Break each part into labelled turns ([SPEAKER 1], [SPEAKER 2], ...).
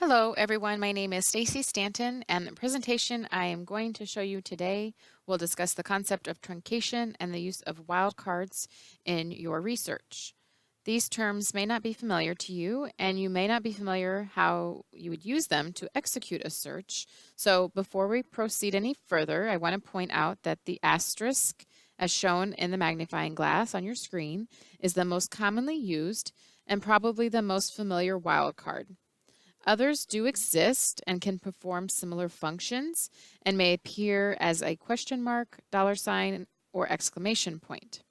[SPEAKER 1] Hello everyone, my name is Stacy Stanton and the presentation I am going to show you today will discuss the concept of truncation and the use of wildcards in your research. These terms may not be familiar to you and you may not be familiar how you would use them to execute a search. So before we proceed any further, I want to point out that the asterisk as shown in the magnifying glass on your screen is the most commonly used and probably the most familiar wildcard. Others do exist and can perform similar functions and may appear as a question mark, dollar sign, or exclamation point.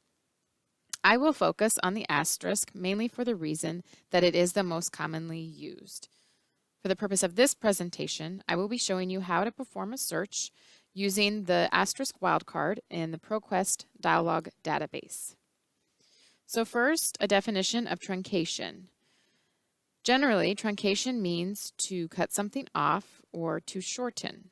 [SPEAKER 1] I will focus on the asterisk mainly for the reason that it is the most commonly used. For the purpose of this presentation, I will be showing you how to perform a search using the asterisk wildcard in the ProQuest dialog database. So first, a definition of truncation. Generally, truncation means to cut something off or to shorten.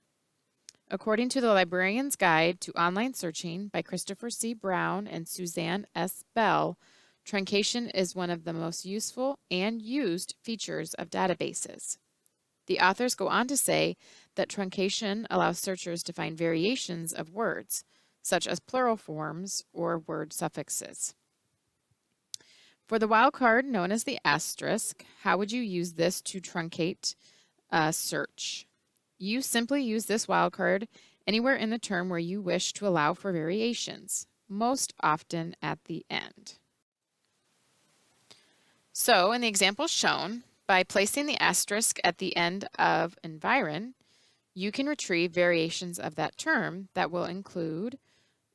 [SPEAKER 1] According to the Librarian's Guide to Online Searching by Christopher C. Brown and Suzanne S. Bell, truncation is one of the most useful and used features of databases. The authors go on to say that truncation allows searchers to find variations of words, such as plural forms or word suffixes. For the wildcard known as the asterisk, how would you use this to truncate a search? You simply use this wildcard anywhere in the term where you wish to allow for variations, most often at the end. So in the example shown, by placing the asterisk at the end of environ, you can retrieve variations of that term that will include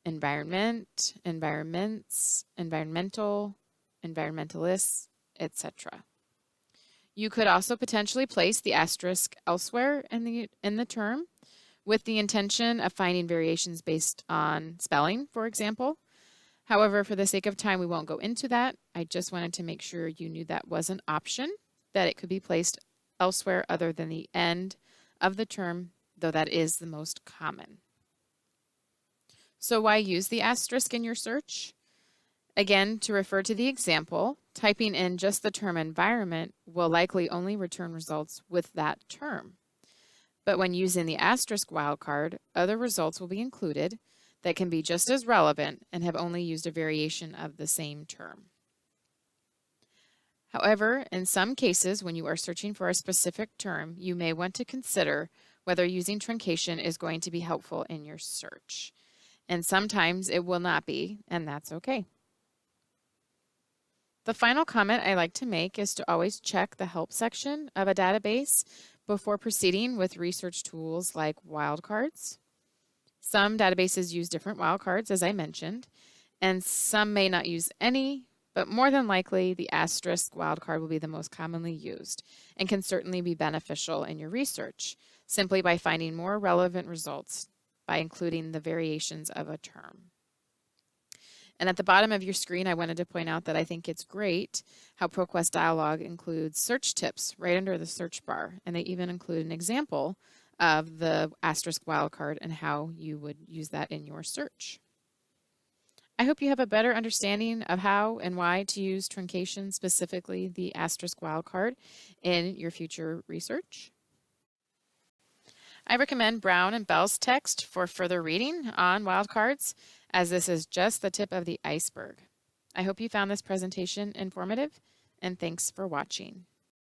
[SPEAKER 1] environment, environments, environmental, environmentalists, etc. You could also potentially place the asterisk elsewhere in the term with the intention of finding variations based on spelling, for example. However, for the sake of time, we won't go into that. I just wanted to make sure you knew that was an option, that it could be placed elsewhere other than the end of the term, though that is the most common. So why use the asterisk in your search? Again, to refer to the example, typing in just the term environment will likely only return results with that term. But when using the asterisk wildcard, other results will be included that can be just as relevant and have only used a variation of the same term. However, in some cases, when you are searching for a specific term, you may want to consider whether using truncation is going to be helpful in your search. And sometimes it will not be, and that's okay. The final comment I like to make is to always check the help section of a database before proceeding with research tools like wildcards. Some databases use different wildcards, as I mentioned, and some may not use any, but more than likely the asterisk wildcard will be the most commonly used and can certainly be beneficial in your research, simply by finding more relevant results by including the variations of a term. And at the bottom of your screen, I wanted to point out that I think it's great how ProQuest Dialog includes search tips right under the search bar. And they even include an example of the asterisk wildcard and how you would use that in your search. I hope you have a better understanding of how and why to use truncation, specifically the asterisk wildcard, in your future research. I recommend Brown and Bell's text for further reading on wildcards, as this is just the tip of the iceberg. I hope you found this presentation informative, and thanks for watching.